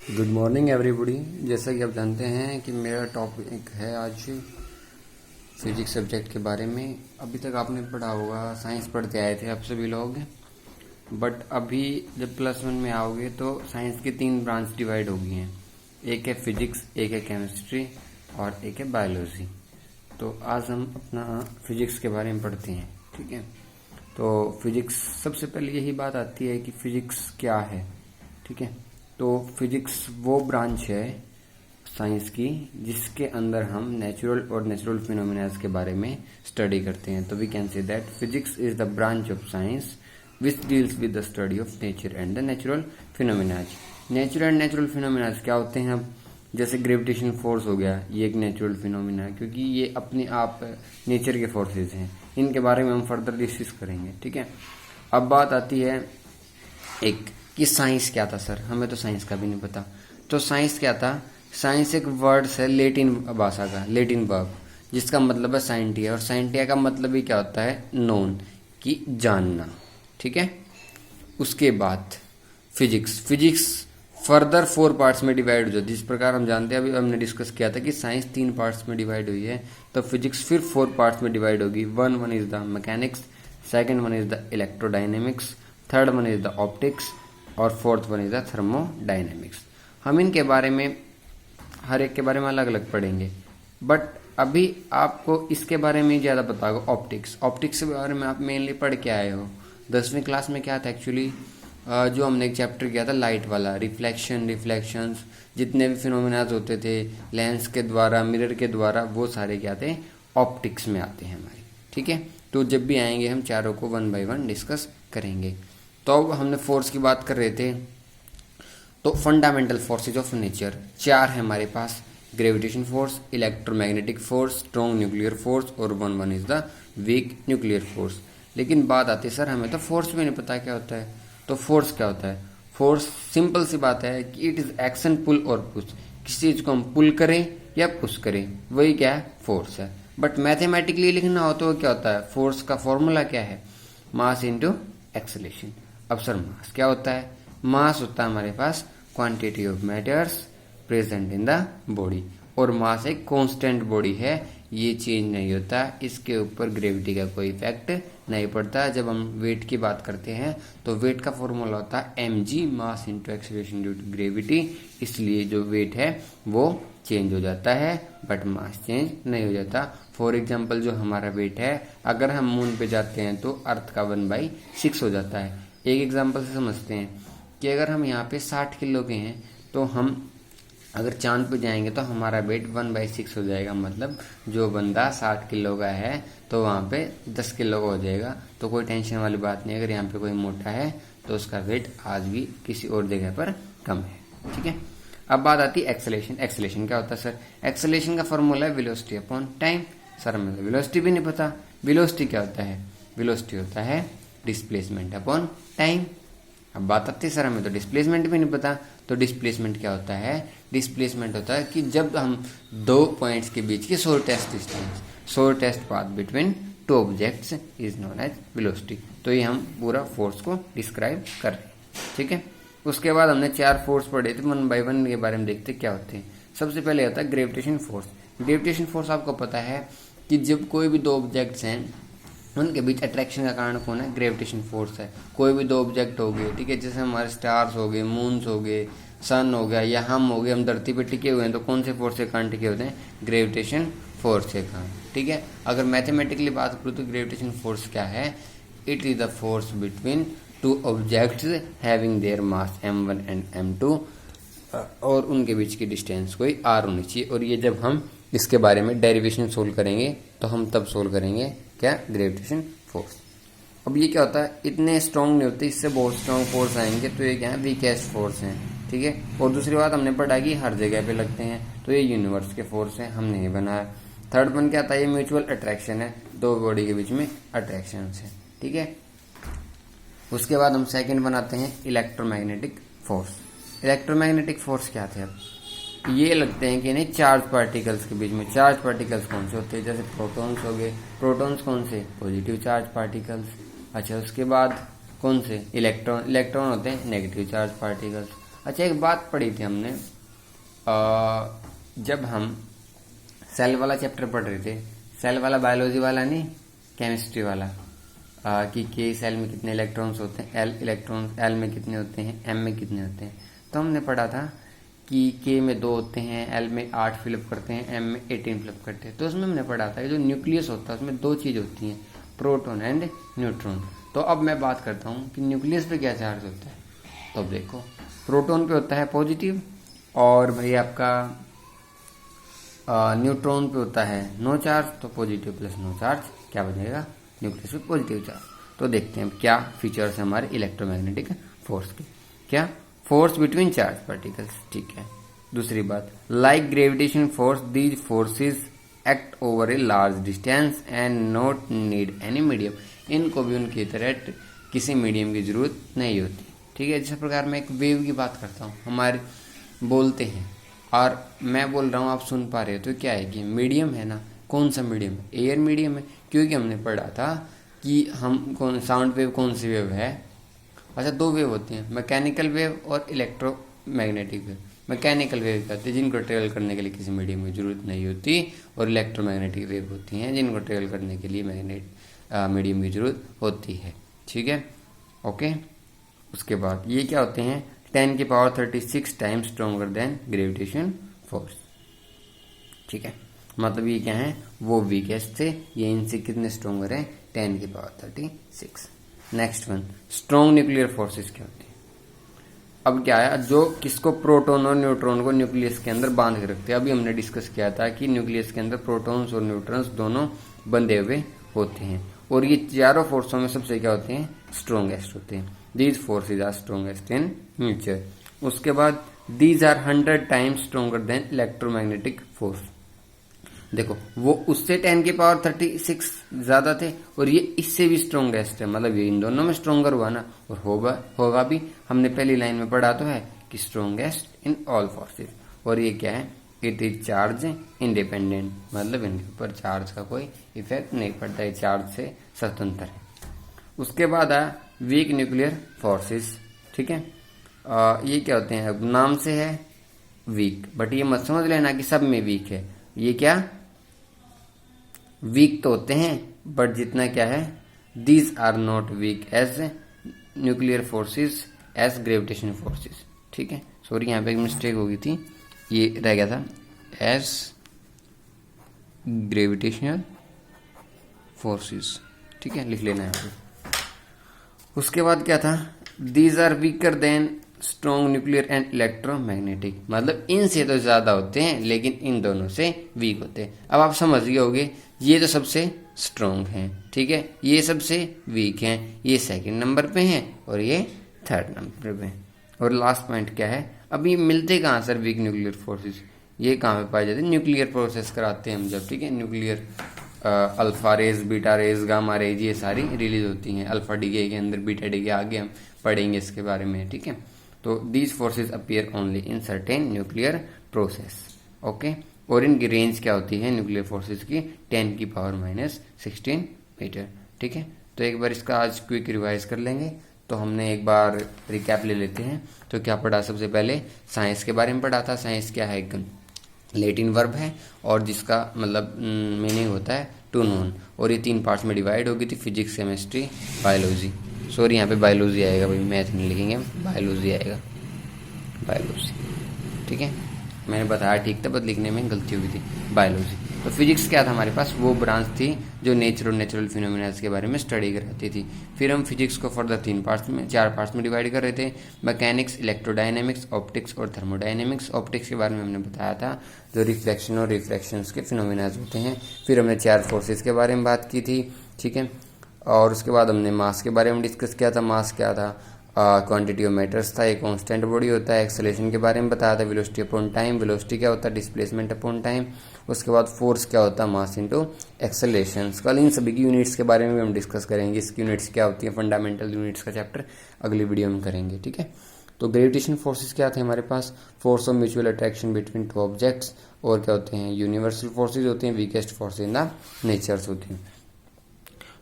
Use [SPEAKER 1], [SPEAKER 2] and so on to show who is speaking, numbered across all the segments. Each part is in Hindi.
[SPEAKER 1] Good morning everybody. जैसा कि आप जानते हैं कि मेरा टॉपिक है आज फिजिक्स सब्जेक्ट के बारे में। अभी तक आपने पढ़ा होगा, साइंस पढ़ते आए थे आप सभी लोग, बट अभी जब +1 में आओगे तो साइंस की 3 ब्रांच डिवाइड हो गई हैं। एक है फिजिक्स, एक है केमिस्ट्री और एक है बायोलॉजी। तो आज हम अपना फिजिक्स के बारे में पढ़ते हैं, ठीक है। तो फिजिक्स, सबसे पहले यही बात आती है कि फिजिक्स क्या है, ठीक है। तो फिजिक्स वो ब्रांच है साइंस की जिसके अंदर हम नेचुरल और नेचुरल फिनोमिनाज के बारे में स्टडी करते हैं। तो we can say that physics is the branch of science which deals with the study of nature and the natural phenomenas. Natural and natural phenomenas क्या होते हैं? अब जैसे ग्रेविटेशन फोर्स हो गया, ये एक नेचुरल फिनोमिना है क्योंकि ये अपने आप नेचर के फोर्सेज हैं। इनके बारे में हम फर्दर डिस्कस करेंगे, ठीक है। अब बात आती है एक कि साइंस क्या था सर, हमें तो साइंस का भी नहीं पता। तो साइंस क्या था? साइंस एक वर्ड है लेटिन भाषा का, लेटिन वर्ब, जिसका मतलब है साइंटिया। और साइंटिया का मतलब ही क्या होता है? नोन, कि जानना, ठीक है। उसके बाद फिजिक्स, फिजिक्स फर्दर 4 पार्ट्स में डिवाइड हो जाती है। जिस प्रकार हम जानते हैं, अभी हमने डिस्कस किया था कि साइंस 3 पार्ट्स में डिवाइड हुई है, तो फिजिक्स फिर 4 पार्ट्स में डिवाइड होगी। One is the mechanics, second one is the electrodynamics, third one is the optics और fourth one is the thermodynamics. हम इनके बारे में, हर एक के बारे में अलग अलग पढ़ेंगे, बट अभी आपको इसके बारे में ज़्यादा पता होगा। ऑप्टिक्स, ऑप्टिक्स के बारे में आप मेनली पढ़ के आए हो 10वीं क्लास में। क्या था एक्चुअली, जो हमने एक चैप्टर किया था लाइट वाला, रिफ्लेक्शन, रिफ्लेक्शंस, जितने भी फिनोमिनाज होते थे लेंस के द्वारा, मिरर के द्वारा, वो सारे क्या थे? ऑप्टिक्स में आते हैं हमारे, ठीक है। तो जब भी आएंगे हम चारों को 1 बाय 1 डिस्कस करेंगे। तो अब हमने फोर्स की बात कर रहे थे, तो फंडामेंटल फोर्सेज ऑफ नेचर 4 है हमारे पास। Gravitation force, electromagnetic force, strong nuclear force और one is the weak nuclear force. लेकिन बात आती है सर हमें तो फोर्स भी नहीं पता क्या होता है। तो फोर्स क्या होता है? फोर्स सिंपल सी बात है कि इट इज एक्शन, पुल और पुश। किसी चीज को हम पुल करें या पुश करें, वही क्या है? फोर्स है। बट मैथमेटिकली लिखना हो तो क्या होता है? फोर्स का फॉर्मूला क्या है? Mass into acceleration. अब सर मास क्या होता है? मास होता है हमारे पास quantity of matters present in the body, और मास एक कांस्टेंट बॉडी है, ये चेंज नहीं होता, इसके ऊपर ग्रेविटी का कोई इफेक्ट नहीं पड़ता। जब हम वेट की बात करते हैं तो वेट का फॉर्मूला होता है mg, mass into acceleration due to gravity. इसलिए जो वेट है वो चेंज हो जाता है बट मास चेंज नहीं हो जाता। फॉर एग्जाम्पल, जो हमारा वेट है, अगर हम मून पे जाते हैं तो अर्थ का 1/6 हो जाता है। एक एग्जाम्पल से समझते हैं कि अगर हम यहाँ पे 60 किलो के हैं, तो हम अगर चांद पे जाएंगे तो हमारा वेट 1/6 हो जाएगा। मतलब जो बंदा 60 किलो का है तो वहाँ पे 10 किलो का हो जाएगा। तो कोई टेंशन वाली बात नहीं। अगर यहाँ पे कोई मोटा है तो उसका वेट आज भी किसी और जगह पर कम है, ठीक है। अब बात आती है एक्सेलेरेशन। एक्सेलेरेशन क्या होता है सर? एक्सेलेरेशन का फॉर्मूला है वेलोसिटी अपॉन टाइम। सर हमें तो वेलोसिटी भी नहीं पता। वेलोसिटी क्या होता है? वेलोसिटी होता है डिस्प्लेसमेंट अपॉन टाइम। अब बात आती है सर हमें तो डिस्प्लेसमेंट भी नहीं पता। तो डिस्प्लेसमेंट क्या होता है? डिस्प्लेसमेंट होता है कि जब हम 2 पॉइंट्स के बीच की shortest distance, shortest path between 2 objects is known as velocity. तो ये हम पूरा फोर्स को डिस्क्राइब कर रहे हैं, ठीक है। उसके बाद हमने 4 फोर्स पढ़े थे, 1 बाय 1 के बारे में देखते क्या होते हैं। सबसे पहले होता है ग्रेविटेशन फोर्स। ग्रेविटेशन फोर्स आपको पता है कि जब कोई भी 2 ऑब्जेक्ट्स हैं उनके बीच अट्रैक्शन का कारण कौन है? ग्रेविटेशन फोर्स है। कोई भी 2 ऑब्जेक्ट हो गए, ठीक है, जैसे हमारे स्टार्स हो गए, मून्स हो गए, सन हो गया, या हम हो गए, हम धरती पे टिके हुए हैं, तो कौन से फोर्स के कारण टिके होते हैं? ग्रेविटेशन फोर्स के कारण, ठीक है। अगर मैथमेटिकली बात करूँ तो ग्रेविटेशन फोर्स क्या है? It is the force between 2 objects having their mass m1 and m2, और उनके बीच की डिस्टेंस कोई r होनी चाहिए। और ये जब हम इसके बारे में डेरिवेशन सोल्व करेंगे तो हम तब सोल्व करेंगे क्या? Gravitation force. अब ये क्या होता है? इतने स्ट्रॉन्ग नहीं होते, इससे बहुत स्ट्रॉन्ग फोर्स आएंगे तो ये क्या है? वीकेस्ट फोर्स हैं, ठीक है। और दूसरी बात हमने पढ़ा कि हर जगह पे लगते हैं, तो ये यूनिवर्स के फोर्स है, हमने नहीं बनाया। थर्ड वन क्या था? ये म्यूचुअल अट्रैक्शन है, 2 बॉडी के बीच में अट्रैक्शन है, ठीक है। उसके बाद हम सेकेंड बनाते हैं इलेक्ट्रोमैग्नेटिक फोर्स। इलेक्ट्रोमैग्नेटिक फोर्स क्या थे? अब ये लगते हैं कि नहीं, चार्ज पार्टिकल्स के बीच में। चार्ज पार्टिकल्स कौन से होते हैं? जैसे प्रोटॉन्स हो गए। प्रोटॉन्स कौन से? Positive charge particles. अच्छा, उसके बाद कौन से? इलेक्ट्रॉन। इलेक्ट्रॉन होते हैं नेगेटिव चार्ज पार्टिकल्स। अच्छा, एक बात पढ़ी थी हमने जब हम सेल वाला चैप्टर पढ़ रहे थे, सेल वाला बायोलॉजी वाला नहीं, केमिस्ट्री वाला, कि के सेल में कितने इलेक्ट्रॉन्स होते हैं, एल इलेक्ट्रॉन्स एल में कितने होते हैं, एम में कितने होते हैं। तो हमने पढ़ा था कि के में 2 होते हैं, एल में 8 फिलअप करते हैं, एम में 18 फिलअप करते हैं। तो उसमें हमने पढ़ा था जो न्यूक्लियस होता है उसमें 2 चीज़ होती हैं, प्रोटॉन एंड न्यूट्रॉन। तो अब मैं बात करता हूँ कि न्यूक्लियस पे क्या चार्ज होता है। तो अब देखो, प्रोटॉन पे होता है पॉजिटिव, और भाई आपका न्यूट्रॉन पे होता है नो चार्ज। तो पॉजिटिव प्लस नो चार्ज क्या बनेगा, न्यूक्लियस पे पॉजिटिव चार्ज। तो देखते हैं क्या फीचर्स है हमारे इलेक्ट्रोमैग्नेटिक फोर्स के। क्या, फोर्स बिटवीन चार्ज पार्टिकल्स, ठीक है। दूसरी बात, like gravitation force these forces act over a large distance and not need any medium. इनको भी उनकी तरह किसी मीडियम की जरूरत नहीं होती, ठीक है। जिस प्रकार मैं एक वेव की बात करता हूँ, हमारे बोलते हैं और मैं बोल रहा हूँ, आप सुन पा रहे हो, तो क्या है कि मीडियम है ना। कौन सा मीडियम है, एयर मीडियम है, क्योंकि हमने पढ़ा था कि हम कौन साउंड वेव कौन सी वेव है। अच्छा, 2 वेव होती हैं, मैकेनिकल वेव और इलेक्ट्रोमैग्नेटिक वेव। मैकेनिकल वेव कहते हैं जिनको ट्रेवल करने के लिए किसी मीडियम की जरूरत नहीं होती, और इलेक्ट्रोमैग्नेटिक वेव होती हैं जिनको ट्रेवल करने के लिए मीडियम की जरूरत होती है, ठीक है, ओके। उसके बाद ये क्या होते हैं, 10⁻36 times stronger then gravitation force, ठीक है। मतलब ये क्या है, वो वीकेस्ट थे, ये इनसे कितने स्ट्रोंगर है, 10⁻36। Next one, strong nuclear forces क्या होती है। अब क्या है, जो किसको, प्रोटॉन और न्यूट्रॉन को न्यूक्लियस के अंदर बांध के रखते हैं। अभी हमने डिस्कस किया था कि न्यूक्लियस के अंदर प्रोटॉन्स और न्यूट्रॉन्स दोनों बंधे हुए होते हैं, और ये चारों फोर्सों में सबसे क्या होते हैं, स्ट्रॉन्गेस्ट होते हैं। These forces are strongest in nature. उसके बाद, these are 100 times stronger than electromagnetic force. देखो, वो उससे 10⁻36 ज्यादा थे, और ये इससे भी स्ट्रॉन्गेस्ट है, मतलब ये इन दोनों में स्ट्रॉन्गर हुआ ना, और होगा भी। हमने पहली लाइन में पढ़ा तो है कि स्ट्रॉन्गेस्ट इन ऑल फोर्सेस। और ये क्या है, इट इज चार्ज इंडिपेंडेंट, मतलब इनके ऊपर चार्ज का कोई इफेक्ट नहीं पड़ता है, चार्ज से स्वतंत्र है। उसके बाद आया वीक न्यूक्लियर फोर्सेस, ठीक है। ये क्या होते हैं, नाम से है वीक, बट ये मत समझ लेना कि सब में वीक है। ये क्या, वीक तो होते हैं, बट जितना क्या है, these are not weak as nuclear forces as gravitation forces, ठीक है। सॉरी, यहाँ पे एक मिस्टेक हो गई थी, ये रह गया था एज ग्रेविटेशनल फोर्सेस, ठीक है, लिख लेना यहाँ पे। उसके बाद क्या था, these are weaker than strong nuclear and electromagnetic, मतलब इनसे तो ज्यादा होते हैं लेकिन इन दोनों से वीक होते हैं। अब आप समझ गए होगे, ये तो सबसे स्ट्रॉन्ग हैं, ठीक है, ये सबसे वीक हैं, ये सेकंड नंबर पे हैं और ये थर्ड नंबर पे हैं। और लास्ट पॉइंट क्या है, अब ये मिलते कहाँ सर वीक न्यूक्लियर फोर्सेस, ये कहाँ पे पाए जाते हैं, न्यूक्लियर प्रोसेस कराते हैं हम जब, ठीक है। Nuclear alpha rays, beta rays, gamma rays, ये सारी रिलीज होती हैं अल्फा डीके के अंदर, बीटा डीके आगे हम पढ़ेंगे इसके बारे में, ठीक है। तो these forces appear only in certain nuclear process, okay. और इनकी रेंज क्या होती है न्यूक्लियर फोर्सेस की, 10⁻16 मीटर, ठीक है। तो एक बार इसका आज क्विक रिवाइज कर लेंगे। तो हमने एक बार रिकैप ले लेते हैं। तो क्या पढ़ा, सबसे पहले साइंस के बारे में पढ़ा था। साइंस क्या है, एक लेटिन वर्ब है और जिसका मतलब मीनिंग होता है टू नोन, और ये 3 पार्ट्स में डिवाइड होगी थी, फिजिक्स, केमिस्ट्री, बायोलॉजी। सॉरी, यहाँ पे बायोलॉजी आएगा भाई, मैथ नहीं लिखेंगे, बायोलॉजी आएगा, बायोलॉजी, ठीक है। मैंने बताया ठीक था, बस लिखने में गलती हुई थी, बायोलॉजी। तो फिजिक्स क्या था हमारे पास, वो ब्रांच थी जो नेचर और नेचुरल फिनोमिनास के बारे में स्टडी कराती थी। फिर हम फिजिक्स को फर्दर 4 पार्ट्स में डिवाइड कर रहे थे, मैकेनिक्स, इलेक्ट्रोडायनेमिक्स, ऑप्टिक्स और थर्मोडायनेमिक्स। ऑप्टिक्स के बारे में हमने बताया था जो रिफ्लेक्शन और रिफ्रैक्शन के फिनोमिनास होते हैं। फिर हमने 4 फोर्सेस के बारे में बात की थी, ठीक है। और उसके बाद हमने मास के बारे में डिस्कस किया था। मास क्या था, क्वांटिटी ऑफ मैटर्स था, एक कांस्टेंट बॉडी होता है। एक्सेलरेशन के बारे में बताया था, वेलोसिटी अपॉन टाइम, वेलोसिटी क्या होता है, डिस्प्लेसमेंट अपॉन टाइम। उसके बाद फोर्स क्या होता है, मास इनटू एक्सेलरेशन। कल इन सभी की यूनिट्स के बारे में भी हम डिस्कस करेंगे, इसकी यूनिट्स क्या होती है, फंडामेंटल यूनिट्स का चैप्टर अगली वीडियो में करेंगे, ठीक है। तो ग्रेविटेशन फोर्सेस क्या थे हमारे पास, force of mutual attraction between 2 objects. और क्या होते हैं, यूनिवर्सल फोर्सेज होते हैं, weakest force in the natures होती हैं।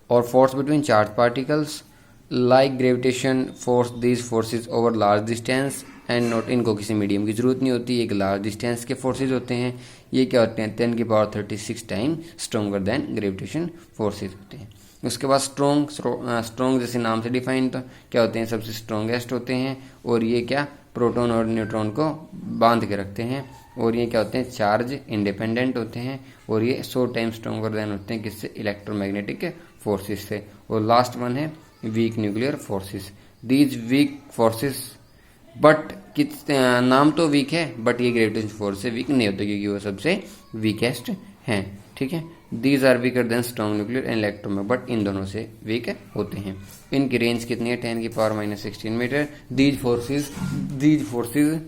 [SPEAKER 1] और force between charge particles, like gravitation force, these forces over large distance and not, इनको किसी मीडियम की जरूरत नहीं होती। एक लार्ज डिस्टेंस के फोर्सेज होते हैं, ये क्या होते हैं 10⁻36 time stronger then gravitation forces होते हैं। उसके बाद स्ट्रोंग जैसे नाम से डिफाइन, तो क्या होते हैं सबसे स्ट्रोंगेस्ट होते हैं, और ये क्या प्रोटॉन और न्यूट्रॉन को बांध के रखते हैं, और ये क्या होते हैं चार्ज इंडिपेंडेंट होते हैं, और ये 100 टाइम स्ट्रोंगर देन होते हैं किससे, इलेक्ट्रोमैग्नेटिक फोर्सेज से। और लास्ट वन है weak nuclear forces. These week forces but नाम तो वीक है, बट ये ग्रेविटेशन फोर्स से वीक नहीं होते क्योंकि वो सबसे वीकेस्ट हैं, ठीक है। These are weaker than strong nuclear and electromagnetic, but इन दोनों से वीक होते हैं। इनकी रेंज कितनी है 10⁻16 meter. These forces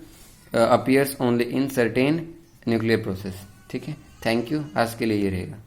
[SPEAKER 1] appears only in certain nuclear process, ठीक है। थैंक यू, आज के लिए ये रहेगा।